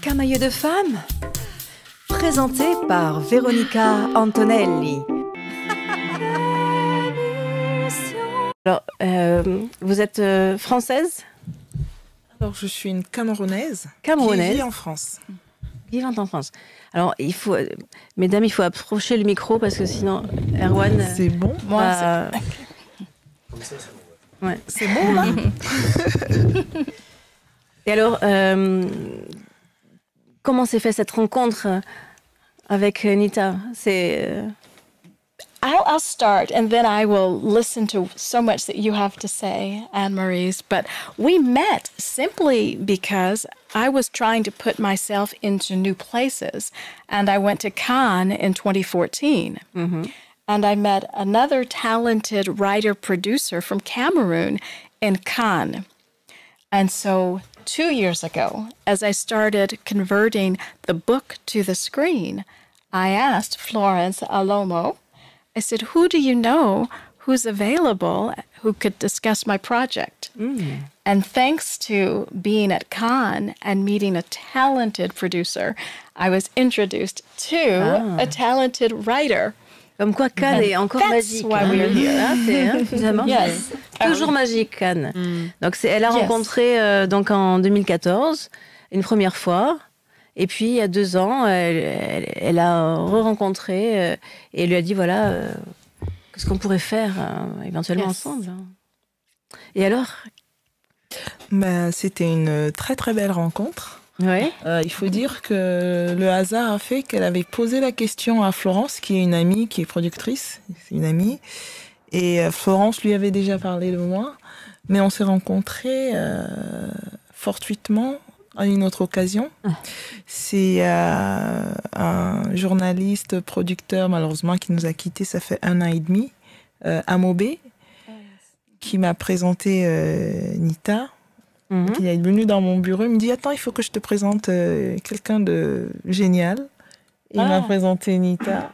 Camailleux de femme, présenté par Veronica Antonelli. Alors, vous êtes française? Alors, je suis une Camerounaise. Camerounaise. Qui vit en France. Vivante en France. Alors, il faut, mesdames, il faut approcher le micro parce que sinon, Erwan. C'est bon? Moi, ouais. C'est bon, là? Et alors, comment s'est fait cette rencontre avec Nita? C'est I'll start, and then I will listen to so much that you have to say, Anne-Marise. But we met simply because I was trying to put myself into new places, and I went to Cannes in 2014. Mm-hmm. And I met another talented writer-producer from Cameroon in Cannes. And so 2 years ago, as I started converting the book to the screen, I asked Florence Alomo, I said, who do you know who's available who could discuss my project? Mm. And thanks to being at Cannes and meeting a talented producer, I was introduced to a talented writer. Comme quoi Cannes est encore magique. Why we're here. Finalement, Yes. c'est toujours magique Cannes. Donc elle a rencontré donc en 2014 une première fois. Et puis, il y a 2 ans, elle a re-rencontré et lui a dit, voilà, qu'est-ce qu'on pourrait faire éventuellement ensemble. Et alors? C'était une très très belle rencontre. Oui. Il faut dire que le hasard a fait qu'elle avait posé la question à Florence, qui est une amie, qui est productrice, c'est une amie. Et Florence lui avait déjà parlé de moi, mais on s'est rencontrés fortuitement à une autre occasion. C'est un journaliste, producteur, malheureusement, qui nous a quittés, ça fait 1 an et demi, Amobé, qui m'a présenté Nita. Il est venu dans mon bureau, il me dit « Attends, il faut que je te présente quelqu'un de génial. » Il m'a présenté Nita.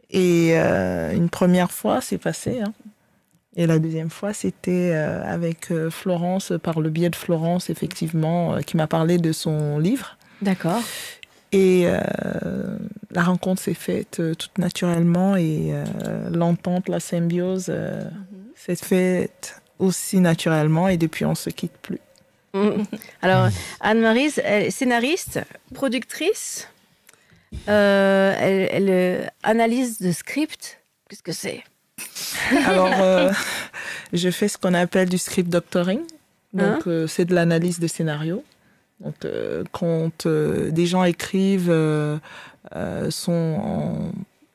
Et une première fois, c'est passé, hein. Et la deuxième fois, c'était avec Florence, par le biais de Florence, effectivement, qui m'a parlé de son livre. D'accord. Et la rencontre s'est faite toute naturellement et l'entente, la symbiose s'est faite aussi naturellement et depuis, on ne se quitte plus. Alors, Anne-Marise, elle est scénariste, productrice, elle analyse de script. Qu'est-ce que c'est? Alors, je fais ce qu'on appelle du script doctoring. Donc, c'est de l'analyse de scénario. Donc, quand des gens écrivent,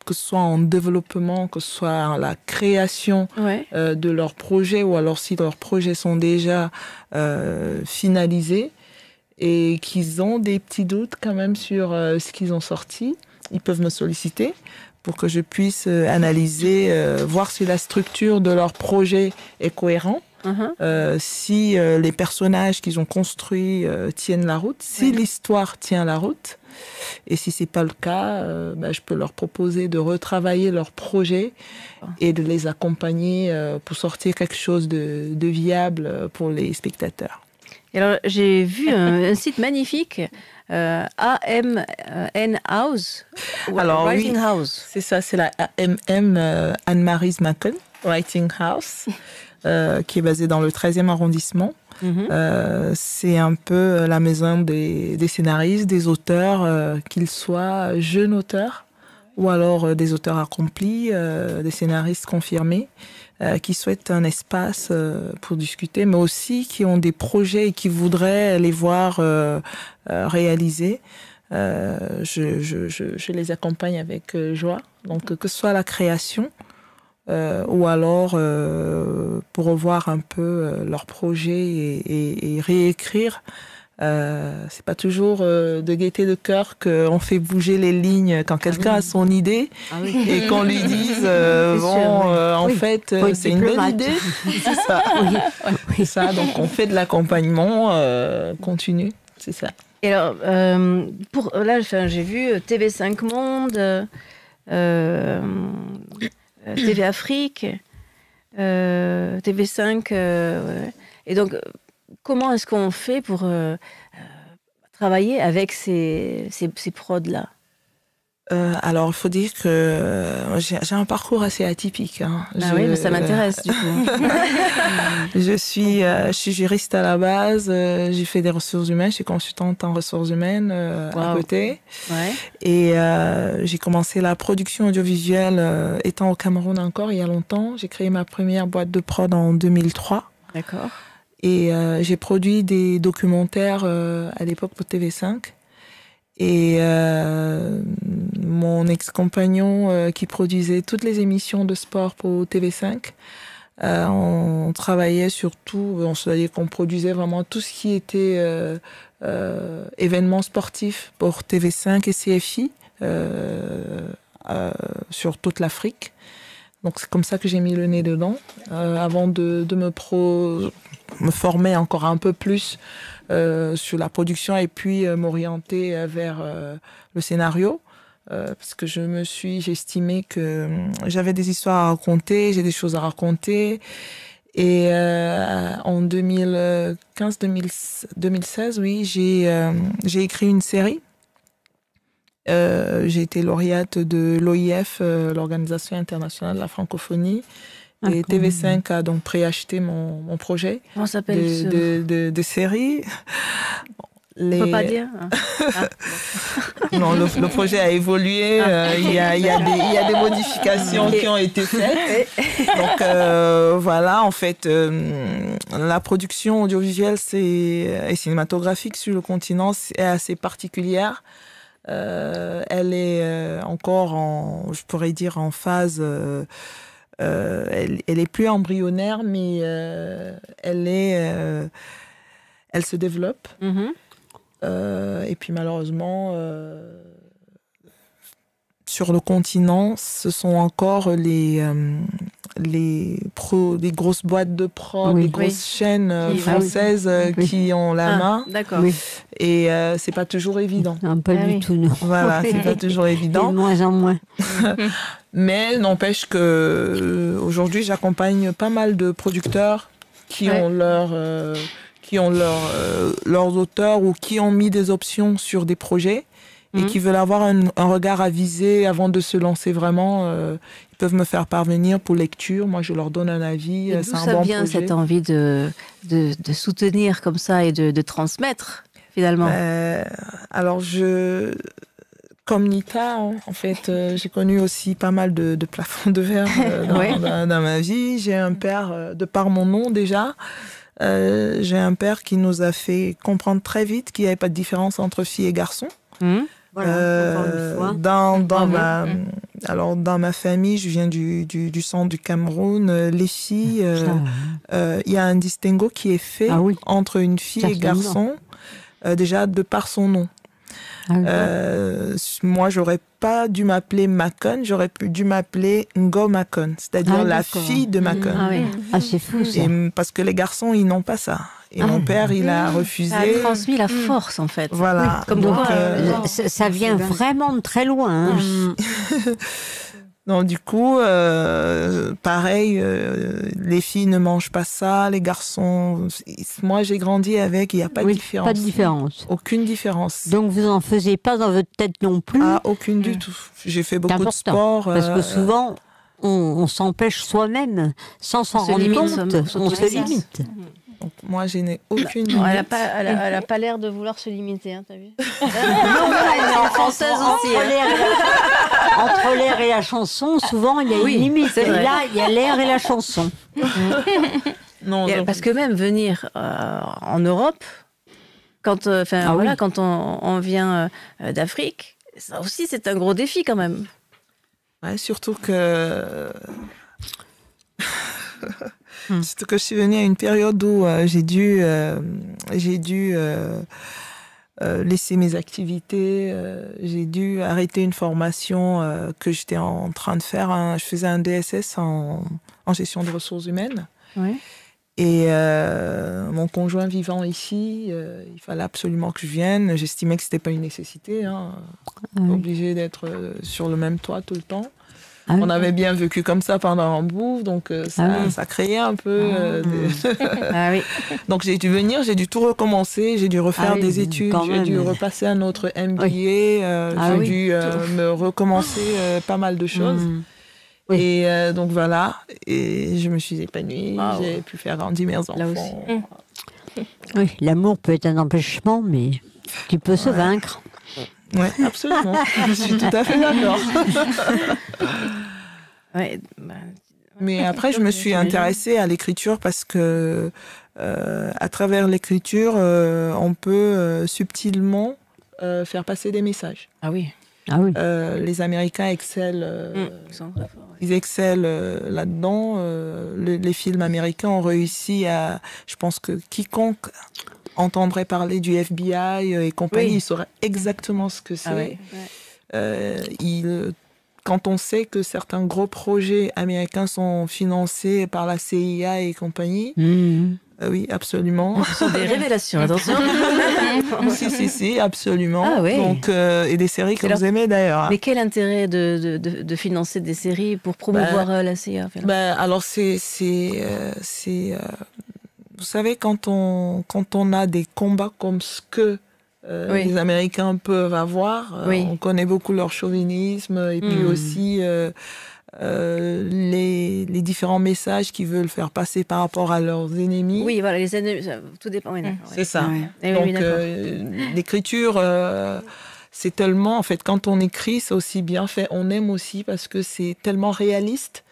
que ce soit en développement, que ce soit en la création de leurs projets, ou alors si leurs projets sont déjà finalisés et qu'ils ont des petits doutes quand même sur ce qu'ils ont sorti, ils peuvent me solliciter pour que je puisse analyser, voir si la structure de leur projet est cohérente, si les personnages qu'ils ont construits tiennent la route, si l'histoire tient la route. Et si c'est pas le cas, je peux leur proposer de retravailler leur projet et de les accompagner pour sortir quelque chose de viable pour les spectateurs. Et alors, j'ai vu un site magnifique, AMN House, alors, Writing oui, House. C'est ça, c'est la AMM Anne-Marise Macon, Writing House, qui est basée dans le 13e arrondissement. C'est un peu la maison des scénaristes, des auteurs, qu'ils soient jeunes auteurs ou alors des auteurs accomplis, des scénaristes confirmés, qui souhaitent un espace pour discuter, mais aussi qui ont des projets et qui voudraient les voir réalisés. Je les accompagne avec joie. Donc, que ce soit la création, ou alors pour revoir un peu leur projet et réécrire. C'est pas toujours de gaieté de cœur qu'on fait bouger les lignes quand quelqu'un a son idée et qu'on lui dise en fait c'est une bonne idée. C'est ça. C'est ça. Donc on fait de l'accompagnement continu. C'est ça. Et alors là, j'ai vu TV5 Monde, TV Afrique, TV5. Et donc, comment est-ce qu'on fait pour travailler avec ces prods-là? Alors, il faut dire que j'ai un parcours assez atypique. Hein. Oui, mais ça m'intéresse, du coup. Je suis juriste à la base. J'ai fait des ressources humaines. Je suis consultante en ressources humaines à côté. Ouais. Et j'ai commencé la production audiovisuelle étant au Cameroun encore il y a longtemps. J'ai créé ma première boîte de prod en 2003. D'accord. Et j'ai produit des documentaires à l'époque pour TV5. Et mon ex-compagnon qui produisait toutes les émissions de sport pour TV5, on travaillait surtout, c'est-à-dire qu'on produisait vraiment tout ce qui était événements sportifs pour TV5 et CFI sur toute l'Afrique. Donc c'est comme ça que j'ai mis le nez dedans, avant de me former encore un peu plus sur la production et puis m'orienter vers le scénario. Parce que j'ai estimé que j'avais des histoires à raconter, j'ai des choses à raconter. Et en 2015-2016, oui, j'ai écrit une série. J'ai été lauréate de l'OIF, l'Organisation internationale de la francophonie. Et TV5 a donc préacheté mon projet de série. On ne peut pas dire. Non, le projet a évolué. Il y a des modifications qui ont été faites. Donc voilà, en fait, la production audiovisuelle et cinématographique sur le continent est assez particulière. Elle est encore je pourrais dire, en phase. Elle est plus embryonnaire, mais elle se développe. Et puis malheureusement, sur le continent, ce sont encore les grosses boîtes de prod, les grosses chaînes françaises qui ont la main. D'accord. Oui. Et c'est pas toujours évident. Non, pas du tout, non. Voilà, c'est pas toujours évident. De moins en moins. Mais n'empêche que aujourd'hui, j'accompagne pas mal de producteurs qui ont leurs auteurs ou qui ont mis des options sur des projets et qui veulent avoir un regard avisé avant de se lancer vraiment. Ils peuvent me faire parvenir pour lecture. Moi, je leur donne un avis. Et d'où ça vient cette envie de soutenir comme ça et de transmettre finalement? Alors, comme Nita, en fait, j'ai connu aussi pas mal de plafonds de verre dans ma vie. J'ai un père, de par mon nom déjà, j'ai un père qui nous a fait comprendre très vite qu'il n'y avait pas de différence entre filles et garçons. Voilà, dans ma famille, je viens du centre du Cameroun, les filles, il y a un distinguo qui est fait entre une fille et garçon, déjà de par son nom. Moi, j'aurais pas dû m'appeler Makon, j'aurais dû m'appeler Ngo Makon, c'est-à-dire la fille de Makon. C'est fou ça. Parce que les garçons, ils n'ont pas ça. Et mon père, il a refusé. Ça a transmis la force, en fait. Voilà. Comme donc, ça vient vraiment de très loin. Hein. Donc, du coup, pareil, les filles ne mangent pas ça, les garçons... Moi, j'ai grandi avec, il n'y a pas de différence. Pas de différence. Aucune différence. Donc, vous n'en faisiez pas dans votre tête non plus? Aucune du tout. J'ai fait beaucoup de sport. Parce que souvent, on s'empêche soi-même, sans s'en rendre compte. On se limite. Donc, moi, je n'ai aucune limite. Elle n'a pas l'air de vouloir se limiter, hein, t'as vu? Non, elle est française aussi. Entre l'air et la chanson, souvent, il y a une limite. Et là, il y a l'air et la chanson. Non, parce que même venir en Europe, quand on vient d'Afrique, ça aussi, c'est un gros défi quand même. Ouais, surtout que... Surtout que je suis venue à une période où j'ai dû laisser mes activités, j'ai dû arrêter une formation que j'étais en train de faire. Je faisais un DSS en gestion de ressources humaines. Oui. Et mon conjoint vivant ici, il fallait absolument que je vienne. J'estimais que c'était pas une nécessité, obligée d'être sur le même toit tout le temps. On avait bien vécu comme ça pendant un bout, donc ça créait un peu... Donc j'ai dû venir, j'ai dû tout recommencer, j'ai dû refaire des études, j'ai dû repasser un autre MBA, j'ai dû me recommencer pas mal de choses. Et donc voilà, et je me suis épanouie, j'ai pu faire grandir mes enfants. Là aussi. Oui, l'amour peut être un empêchement, mais tu peux se vaincre. Oui, absolument. Je suis tout à fait d'accord. Mais après, je me suis intéressée à l'écriture parce que à travers l'écriture, on peut subtilement faire passer des messages. Ah oui. Les Américains excellent. Ils excellent là-dedans. Les films américains ont réussi à... Je pense que quiconque entendrait parler du FBI et compagnie, il saurait exactement ce que c'est. Quand on sait que certains gros projets américains sont financés par la CIA et compagnie, oui, absolument. Ce sont des révélations, attention. Si, absolument. Donc, et des séries que vous aimez d'ailleurs. Mais quel intérêt de financer des séries pour promouvoir la CIA alors, vous savez, quand on a des combats comme ce que les Américains peuvent avoir, on connaît beaucoup leur chauvinisme et puis aussi les différents messages qu'ils veulent faire passer par rapport à leurs ennemis. Oui, voilà, les ennemis, tout dépend. C'est ça. Donc, l'écriture, c'est tellement... En fait, quand on écrit, c'est aussi bien fait. On aime aussi parce que c'est tellement réaliste.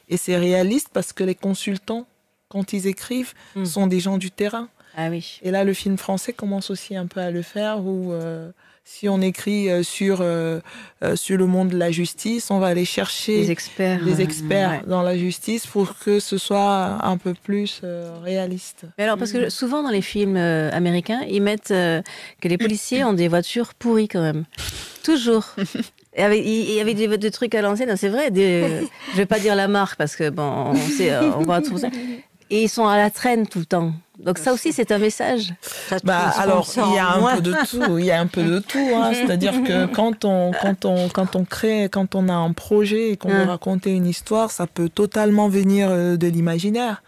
Et c'est réaliste parce que les consultants, quand ils écrivent, sont des gens du terrain. Ah oui. Et là, le film français commence aussi un peu à le faire, où si on écrit sur le monde de la justice, on va aller chercher des experts dans la justice pour que ce soit un peu plus réaliste. Mais alors, parce que souvent dans les films américains, ils mettent que les policiers ont des voitures pourries quand même. Toujours. Il y avait des trucs à l'ancienne, c'est vrai. Je vais pas dire la marque parce que bon, on va trouver ça. Et ils sont à la traîne tout le temps. Donc ça aussi, c'est un message. Alors, il y a un peu de tout. Il y a un peu de tout. C'est-à-dire que quand on crée, quand on a un projet et qu'on veut raconter une histoire, ça peut totalement venir de l'imaginaire.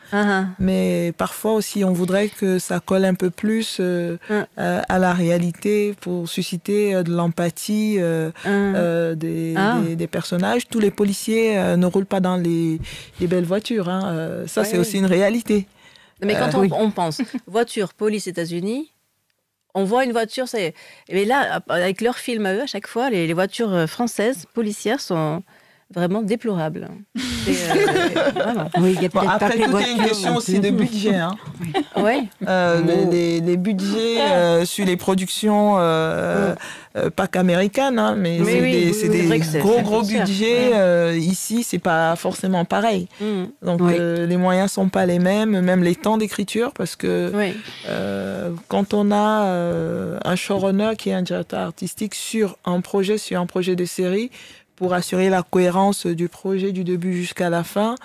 Mais parfois aussi, on voudrait que ça colle un peu plus à la réalité pour susciter de l'empathie des personnages. Tous les policiers ne roulent pas dans les belles voitures. Ça, c'est aussi une réalité. Mais quand on pense voiture, police, États-Unis, on voit une voiture, ça y est. Mais là, avec leurs films à eux, à chaque fois, les voitures françaises, policières, sont vraiment déplorables. Vraiment. Oui, il y a peut-être après, tout est une question aussi de budget. Les budgets sur les productions, pas qu'américaines, mais c'est des gros budgets. Ici, c'est pas forcément pareil. Donc, les moyens sont pas les mêmes, même les temps d'écriture, parce que quand on a un showrunner qui est un directeur artistique sur un projet de série, pour assurer la cohérence du projet du début jusqu'à la fin,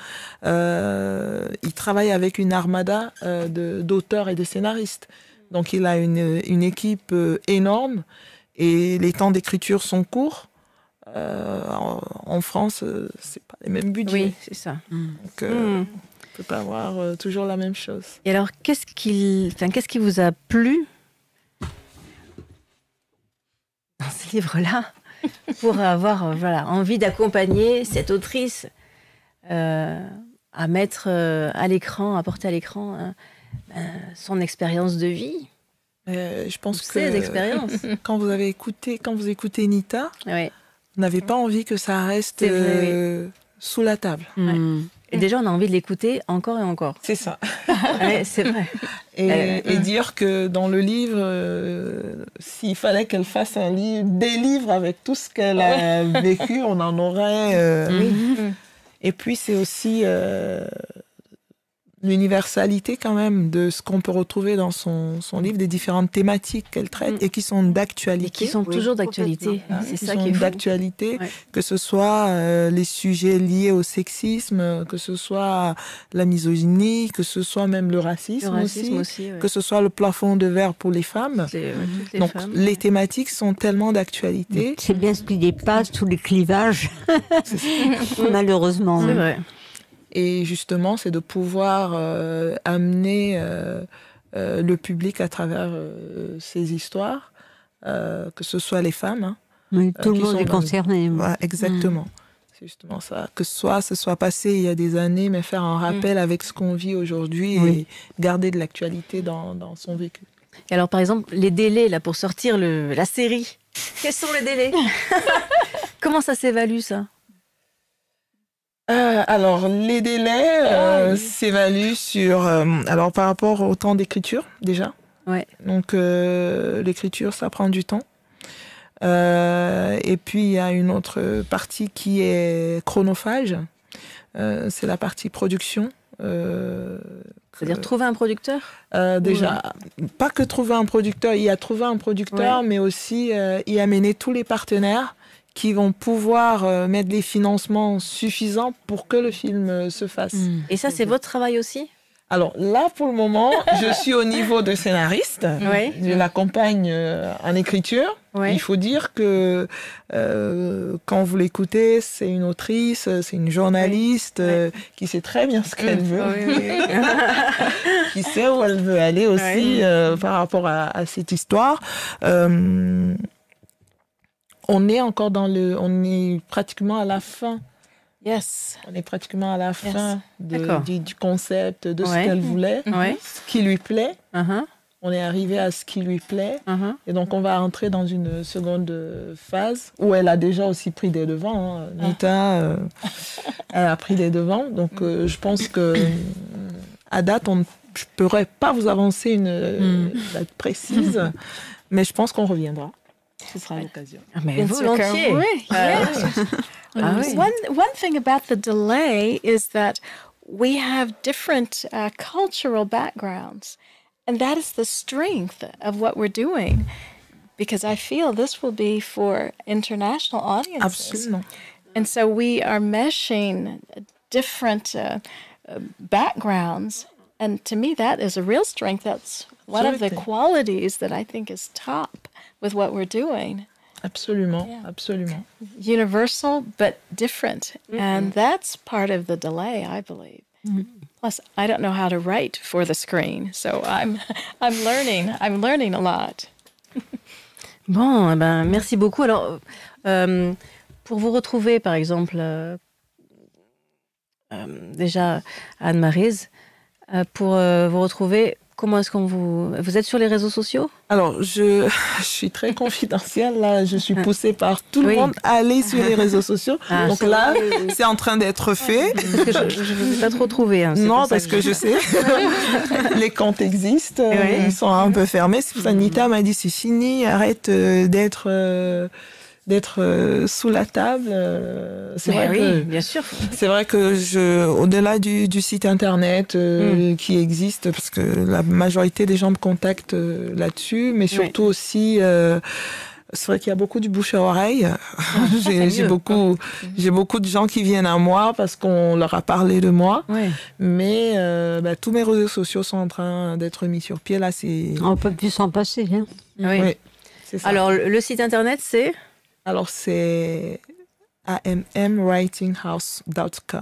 il travaille avec une armada d'auteurs et de scénaristes. Donc il a une équipe énorme et les temps d'écriture sont courts. En France, c'est pas les mêmes budgets. Oui, c'est ça. Donc on peut pas avoir toujours la même chose. Et alors, qu'est-ce qui vous a plu dans ce livre-là pour avoir envie d'accompagner cette autrice à mettre à l'écran, à porter à l'écran son expérience de vie. Je pense que quand vous écoutez Nita, vous n'avez pas envie que ça reste sous la table. Et déjà, on a envie de l'écouter encore et encore. C'est ça. C'est vrai. Et dire que dans le livre, s'il fallait qu'elle fasse des livres avec tout ce qu'elle a vécu, on en aurait... Et puis, c'est aussi... l'universalité quand même de ce qu'on peut retrouver dans son livre, des différentes thématiques qu'elle traite et qui sont d'actualité. Et qui sont toujours d'actualité. C'est ça qui est d'actualité, que ce soit les sujets liés au sexisme, que ce soit la misogynie, que ce soit même le racisme aussi que ce soit le plafond de verre pour les femmes. Donc les thématiques sont tellement d'actualité. C'est bien ce qui dépasse tous les clivages, malheureusement. C'est vrai. Et justement, c'est de pouvoir amener le public à travers ces histoires, que ce soit les femmes. Oui, tout le monde est concerné. Ouais, exactement. C'est justement ça. Que ce soit passé il y a des années, mais faire un rappel avec ce qu'on vit aujourd'hui et garder de l'actualité dans son vécu. Et alors, par exemple, les délais là, pour sortir la série, quels sont les délais? Comment ça s'évalue, ça? Alors, les délais s'évaluent sur... alors, par rapport au temps d'écriture, déjà. Ouais. Donc, l'écriture, ça prend du temps. Et puis, il y a une autre partie qui est chronophage. C'est la partie production. C'est-à-dire trouver un producteur? Déjà, pas que trouver un producteur. Il y a trouver un producteur, mais aussi y amener tous les partenaires qui vont pouvoir mettre des financements suffisants pour que le film se fasse. Et ça, c'est votre travail aussi? Alors là, pour le moment, je suis au niveau de scénariste. Je l'accompagne en écriture. Il faut dire que quand vous l'écoutez, c'est une autrice, c'est une journaliste qui sait très bien ce qu'elle veut, qui sait où elle veut aller aussi par rapport à cette histoire. On est encore on est pratiquement à la fin. Yes. On est pratiquement à la fin du concept, de ce qu'elle voulait, ce qui lui plaît. On est arrivé à ce qui lui plaît. Et donc, on va entrer dans une seconde phase où elle a déjà aussi pris des devants. Nita, elle a pris des devants. Donc, je pense que à date, je ne pourrais pas vous avancer une date précise, mais je pense qu'on reviendra. Ce sera l'occasion. Mais volontiers. One thing about the delay is that we have different cultural backgrounds, and that is the strength of what we're doing, because I feel this will be for international audiences. Absolument. And so we are meshing different backgrounds, and to me that is a real strength. That's one of the qualities that I think is top with what we're doing. Absolument, absolument. Universal, but different. And that's part of the delay, I believe. Plus, I don't know how to write for the screen, so I'm learning a lot. Bon, eh ben, merci beaucoup. Alors, pour vous retrouver, par exemple, déjà, Anne-Maryse, pour vous retrouver, comment est-ce qu'on vous êtes sur les réseaux sociaux? Alors, je suis très confidentielle. Là, je suis poussée par tout le monde à aller sur les réseaux sociaux. Donc là, c'est en train d'être fait. Parce que je ne vous ai pas trop trouvé. Non, parce que je sais. Les comptes existent. Ils sont un peu fermés. C'est pour ça que Nita m'a dit, c'est fini, arrête d'être sous la table. C'est vrai que, bien sûr. C'est vrai que au-delà du site internet qui existe, parce que la majorité des gens me contactent là-dessus, mais surtout aussi, c'est vrai qu'il y a beaucoup du bouche à oreille. J'ai beaucoup de gens qui viennent à moi parce qu'on leur a parlé de moi. Mais tous mes réseaux sociaux sont en train d'être mis sur pied. Là, on peut plus s'en passer. Hein. Oui, c'est ça. Alors, le site internet, c'est? Alors, c'est ammwritinghouse.com.